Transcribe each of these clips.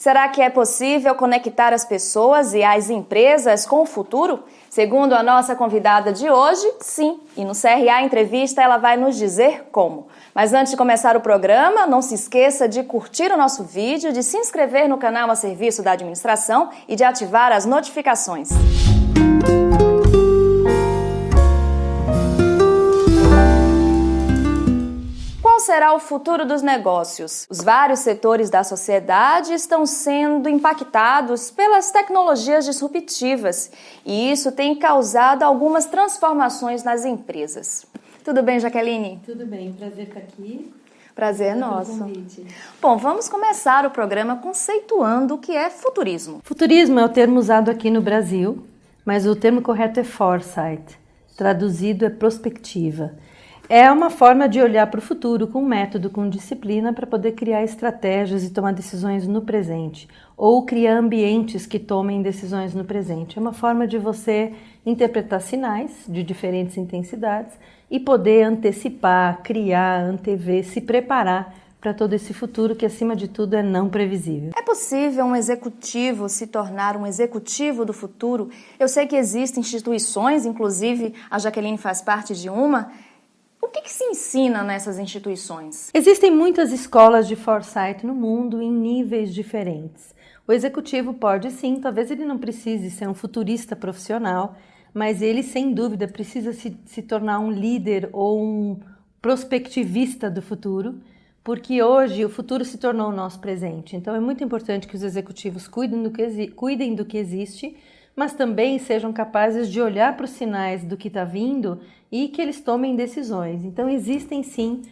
Será que é possível conectar as pessoas e as empresas com o futuro? Segundo a nossa convidada de hoje, sim. E no CRA Entrevista ela vai nos dizer como. Mas antes de começar o programa, não se esqueça de curtir o nosso vídeo, de se inscrever no canal a serviço da administração e de ativar as notificações. Qual será o futuro dos negócios? Os vários setores da sociedade estão sendo impactados pelas tecnologias disruptivas e isso tem causado algumas transformações nas empresas. Tudo bem, Jaqueline? Tudo bem, prazer estar aqui. Prazer é nosso. Bom, vamos começar o programa conceituando o que é futurismo. Futurismo é o termo usado aqui no Brasil, mas o termo correto é foresight, traduzido é prospectiva. É uma forma de olhar para o futuro com método, com disciplina, para poder criar estratégias e tomar decisões no presente, ou criar ambientes que tomem decisões no presente. É uma forma de você interpretar sinais de diferentes intensidades e poder antecipar, criar, antever, se preparar para todo esse futuro que, acima de tudo, é não previsível. É possível um executivo se tornar um executivo do futuro? Eu sei que existem instituições, inclusive a Jaqueline faz parte de uma. O que se ensina nessas instituições? Existem muitas escolas de foresight no mundo em níveis diferentes. O executivo pode sim, talvez ele não precise ser um futurista profissional, mas ele sem dúvida precisa se tornar um líder ou um prospectivista do futuro, porque hoje o futuro se tornou o nosso presente. Então é muito importante que os executivos cuidem do que existe, mas também sejam capazes de olhar para os sinais do que está vindo e que eles tomem decisões. Então existem sim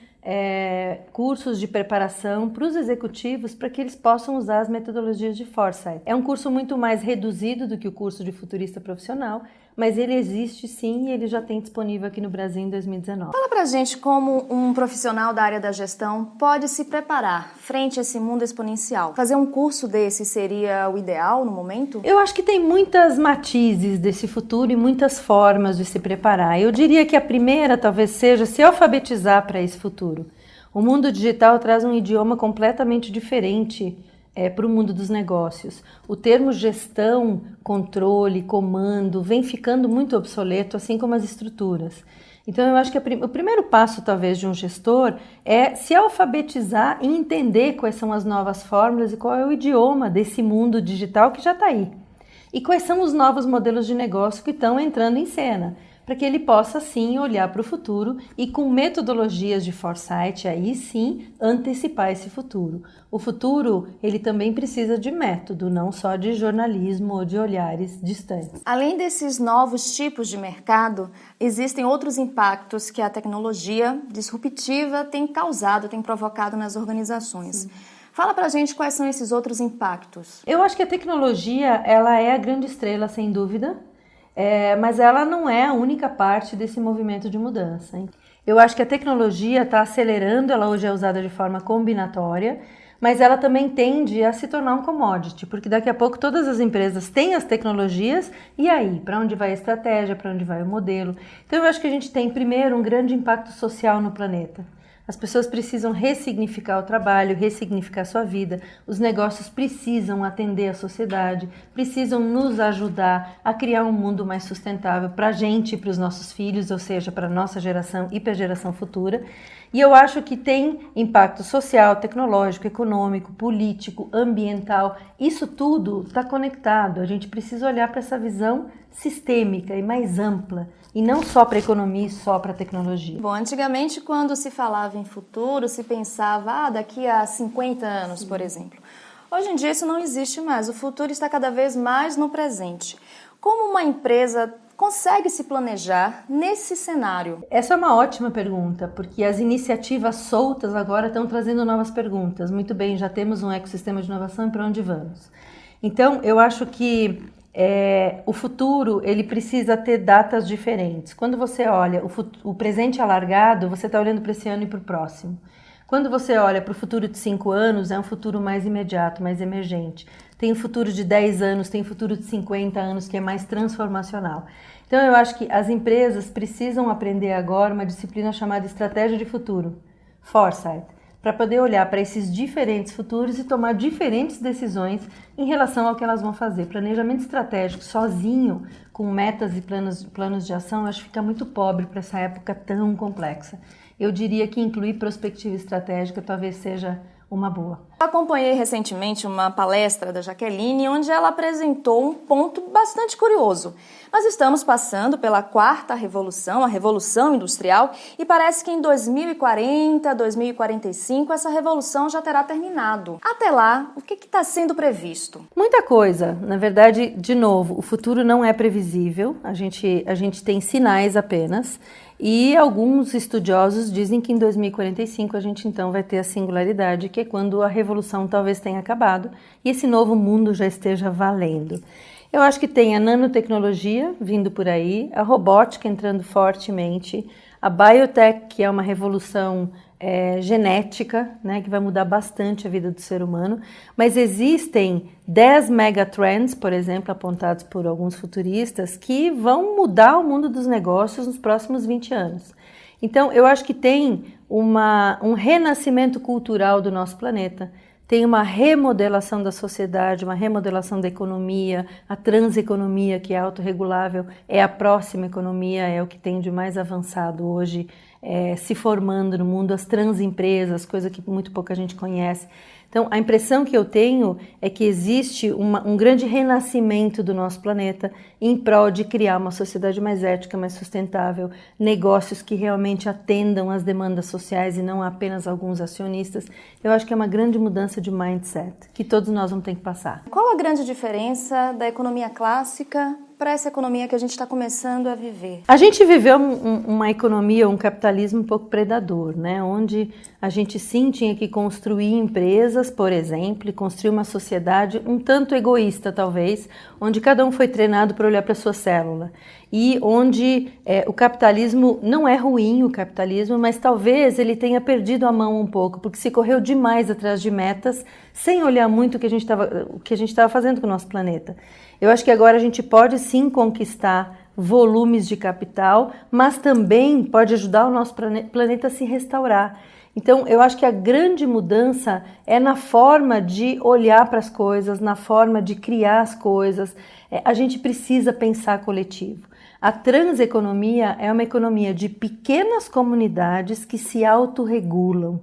cursos de preparação para os executivos para que eles possam usar as metodologias de foresight. É um curso muito mais reduzido do que o curso de futurista profissional, mas ele existe sim e ele já tem disponível aqui no Brasil em 2019. Fala pra gente como um profissional da área da gestão pode se preparar frente a esse mundo exponencial. Fazer um curso desse seria o ideal no momento? Eu acho que tem muitas matizes desse futuro e muitas formas de se preparar. Eu diria que a primeira talvez seja se alfabetizar para esse futuro. O mundo digital traz um idioma completamente diferente para o mundo dos negócios. O termo gestão, controle, comando vem ficando muito obsoleto, assim como as estruturas. Então eu acho que o primeiro passo talvez de um gestor é se alfabetizar e entender quais são as novas fórmulas e qual é o idioma desse mundo digital que já está aí. E quais são os novos modelos de negócio que estão entrando em cena, para que ele possa sim olhar para o futuro e com metodologias de foresight, aí sim, antecipar esse futuro. O futuro, ele também precisa de método, não só de jornalismo ou de olhares distantes. Além desses novos tipos de mercado, existem outros impactos que a tecnologia disruptiva tem causado, tem provocado nas organizações. Sim. Fala pra gente quais são esses outros impactos. Eu acho que a tecnologia, ela é a grande estrela, sem dúvida, mas ela não é a única parte desse movimento de mudança, hein? Eu acho que a tecnologia está acelerando, ela hoje é usada de forma combinatória, mas ela também tende a se tornar um commodity, porque daqui a pouco todas as empresas têm as tecnologias, e aí, para onde vai a estratégia, para onde vai o modelo? Então eu acho que a gente tem primeiro um grande impacto social no planeta. As pessoas precisam ressignificar o trabalho, ressignificar sua vida. Os negócios precisam atender a sociedade, precisam nos ajudar a criar um mundo mais sustentável para a gente e para os nossos filhos, ou seja, para a nossa geração e para a geração futura. E eu acho que tem impacto social, tecnológico, econômico, político, ambiental. Isso tudo está conectado. A gente precisa olhar para essa visão sistêmica e mais ampla. E não só para a economia e só para a tecnologia. Bom, antigamente quando se falava em futuro, se pensava daqui a 50 anos, sim, por exemplo. Hoje em dia isso não existe mais, o futuro está cada vez mais no presente. Como uma empresa consegue se planejar nesse cenário? Essa é uma ótima pergunta, porque as iniciativas soltas agora estão trazendo novas perguntas. Muito bem, já temos um ecossistema de inovação e para onde vamos? Então, eu acho que o futuro ele precisa ter datas diferentes. Quando você olha o presente alargado, você está olhando para esse ano e para o próximo. Quando você olha para o futuro de 5 anos, é um futuro mais imediato, mais emergente. Tem o futuro de 10 anos, tem o futuro de 50 anos, que é mais transformacional. Então eu acho que as empresas precisam aprender agora uma disciplina chamada estratégia de futuro, foresight, para poder olhar para esses diferentes futuros e tomar diferentes decisões em relação ao que elas vão fazer. Planejamento estratégico sozinho, com metas e planos de ação, eu acho que fica muito pobre para essa época tão complexa. Eu diria que incluir prospectiva estratégica talvez seja uma boa. Eu acompanhei recentemente uma palestra da Jaqueline, onde ela apresentou um ponto bastante curioso. Nós estamos passando pela quarta revolução, a Revolução Industrial, e parece que em 2040, 2045, essa revolução já terá terminado. Até lá, o que está sendo previsto? Muita coisa. Na verdade, de novo, o futuro não é previsível, a gente tem sinais apenas. E alguns estudiosos dizem que em 2045 a gente então vai ter a singularidade, que é quando a revolução talvez tenha acabado e esse novo mundo já esteja valendo. Eu acho que tem a nanotecnologia vindo por aí, a robótica entrando fortemente, a biotech, que é uma revolução genética, né, que vai mudar bastante a vida do ser humano, mas existem 10 megatrends, por exemplo, apontados por alguns futuristas, que vão mudar o mundo dos negócios nos próximos 20 anos. Então, eu acho que tem um renascimento cultural do nosso planeta, tem uma remodelação da sociedade, uma remodelação da economia, a transeconomia, que é autorregulável, é a próxima economia, é o que tem de mais avançado hoje, se formando no mundo, as transempresas, coisa que muito pouca gente conhece. Então, a impressão que eu tenho é que existe um grande renascimento do nosso planeta em prol de criar uma sociedade mais ética, mais sustentável, negócios que realmente atendam às demandas sociais e não apenas alguns acionistas. Eu acho que é uma grande mudança de mindset que todos nós vamos ter que passar. Qual a grande diferença da economia clássica para essa economia que a gente está começando a viver? A gente viveu uma economia, um capitalismo um pouco predador, né? Onde a gente sim tinha que construir empresas, por exemplo, e construir uma sociedade um tanto egoísta, talvez, onde cada um foi treinado para olhar para a sua célula. E onde o capitalismo não é ruim, o capitalismo, mas talvez ele tenha perdido a mão um pouco, porque se correu demais atrás de metas, sem olhar muito o que a gente estava fazendo com o nosso planeta. Eu acho que agora a gente pode sim conquistar volumes de capital, mas também pode ajudar o nosso planeta a se restaurar. Então, eu acho que a grande mudança é na forma de olhar para as coisas, na forma de criar as coisas. A gente precisa pensar coletivo. A transeconomia é uma economia de pequenas comunidades que se autorregulam.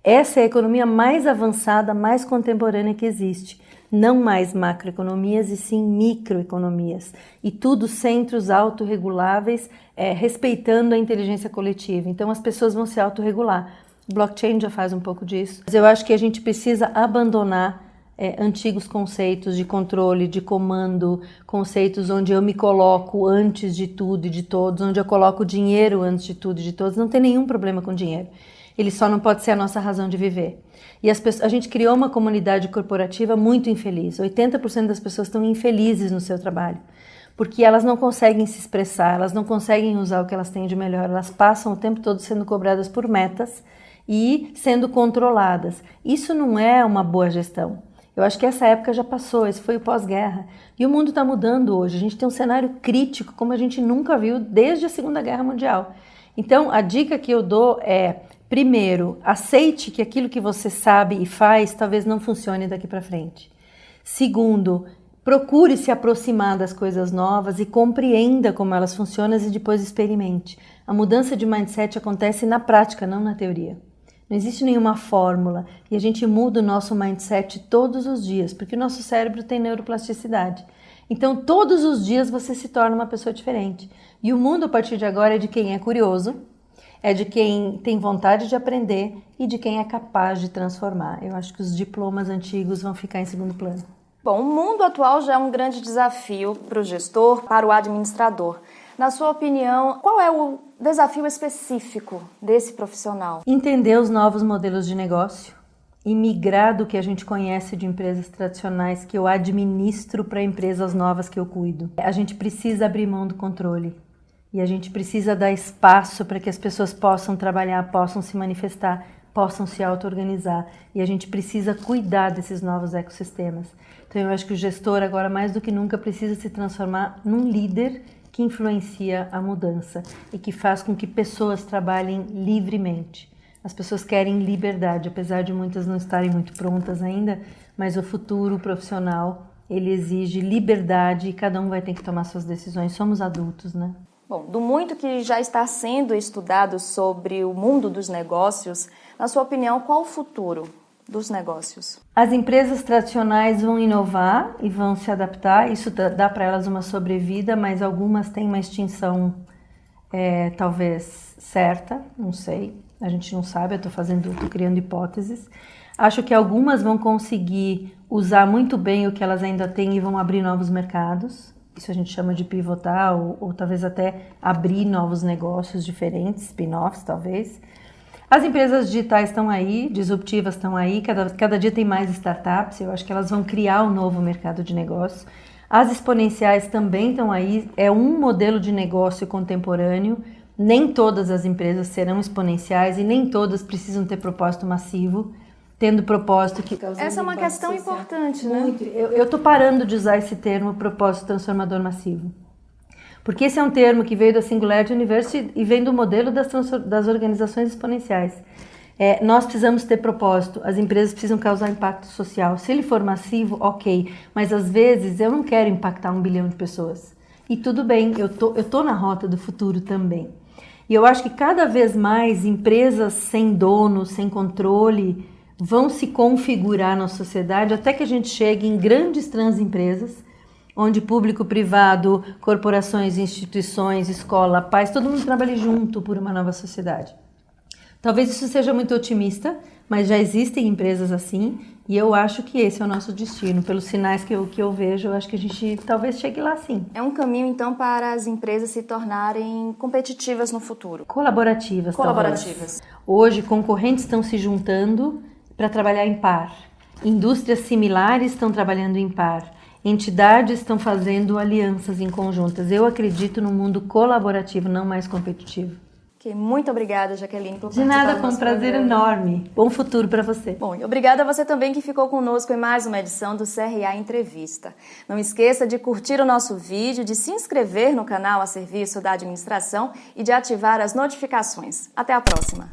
Essa é a economia mais avançada, mais contemporânea que existe. Não mais macroeconomias e sim microeconomias. E tudo centros autorreguláveis, respeitando a inteligência coletiva. Então as pessoas vão se autorregular. O blockchain já faz um pouco disso. Mas eu acho que a gente precisa abandonar antigos conceitos de controle, de comando, conceitos onde eu me coloco antes de tudo e de todos, onde eu coloco dinheiro antes de tudo e de todos. Não tem nenhum problema com dinheiro. Ele só não pode ser a nossa razão de viver. E a gente criou uma comunidade corporativa muito infeliz. 80% das pessoas estão infelizes no seu trabalho, porque elas não conseguem se expressar, elas não conseguem usar o que elas têm de melhor, elas passam o tempo todo sendo cobradas por metas e sendo controladas. Isso não é uma boa gestão. Eu acho que essa época já passou, esse foi o pós-guerra. E o mundo está mudando hoje, a gente tem um cenário crítico como a gente nunca viu desde a Segunda Guerra Mundial. Então, a dica que eu dou é: primeiro, aceite que aquilo que você sabe e faz talvez não funcione daqui para frente. Segundo, procure se aproximar das coisas novas e compreenda como elas funcionam e depois experimente. A mudança de mindset acontece na prática, não na teoria. Não existe nenhuma fórmula e a gente muda o nosso mindset todos os dias, porque o nosso cérebro tem neuroplasticidade. Então, todos os dias você se torna uma pessoa diferente. E o mundo, a partir de agora, é de quem é curioso, é de quem tem vontade de aprender e de quem é capaz de transformar. Eu acho que os diplomas antigos vão ficar em segundo plano. Bom, o mundo atual já é um grande desafio para o gestor, para o administrador. Na sua opinião, qual é o desafio específico desse profissional? Entender os novos modelos de negócio e migrar do que a gente conhece de empresas tradicionais que eu administro para empresas novas que eu cuido. A gente precisa abrir mão do controle. E a gente precisa dar espaço para que as pessoas possam trabalhar, possam se manifestar, possam se auto-organizar. E a gente precisa cuidar desses novos ecossistemas. Então eu acho que o gestor agora mais do que nunca precisa se transformar num líder que influencia a mudança e que faz com que pessoas trabalhem livremente. As pessoas querem liberdade, apesar de muitas não estarem muito prontas ainda, mas o futuro profissional, ele exige liberdade e cada um vai ter que tomar suas decisões. Somos adultos, né? Bom, do muito que já está sendo estudado sobre o mundo dos negócios, na sua opinião, qual o futuro dos negócios? As empresas tradicionais vão inovar e vão se adaptar, isso dá para elas uma sobrevida, mas algumas têm uma extinção talvez certa, não sei, a gente não sabe, estou criando hipóteses. Acho que algumas vão conseguir usar muito bem o que elas ainda têm e vão abrir novos mercados. Isso a gente chama de pivotar ou talvez até abrir novos negócios diferentes, spin-offs talvez. As empresas digitais estão aí, disruptivas estão aí, cada dia tem mais startups, eu acho que elas vão criar um novo mercado de negócios. As exponenciais também estão aí, é um modelo de negócio contemporâneo, nem todas as empresas serão exponenciais e nem todas precisam ter propósito massivo, tendo propósito que... Essa é uma questão importante, né? Muito. Eu estou parando de usar esse termo propósito transformador massivo. Porque esse é um termo que veio da Singularity University e vem do modelo das organizações exponenciais. Nós precisamos ter propósito, as empresas precisam causar impacto social. Se ele for massivo, ok, mas às vezes eu não quero impactar 1 bilhão de pessoas. E tudo bem, eu tô na rota do futuro também. E eu acho que cada vez mais empresas sem dono, sem controle, vão se configurar na sociedade até que a gente chegue em grandes transempresas, onde público, privado, corporações, instituições, escola, pais, todo mundo trabalhe junto por uma nova sociedade. Talvez isso seja muito otimista, mas já existem empresas assim e eu acho que esse é o nosso destino. Pelos sinais que eu vejo, eu acho que a gente talvez chegue lá sim. É um caminho, então, para as empresas se tornarem competitivas no futuro? Colaborativas. Colaborativas. Hoje, concorrentes estão se juntando para trabalhar em par. Indústrias similares estão trabalhando em par. Entidades estão fazendo alianças em conjuntas. Eu acredito num mundo colaborativo, não mais competitivo. Okay, muito obrigada, Jaqueline, por participar. De nada, foi um prazer enorme. Bom futuro para você. Bom, e obrigada a você também que ficou conosco em mais uma edição do CRA Entrevista. Não esqueça de curtir o nosso vídeo, de se inscrever no canal a serviço da administração e de ativar as notificações. Até a próxima!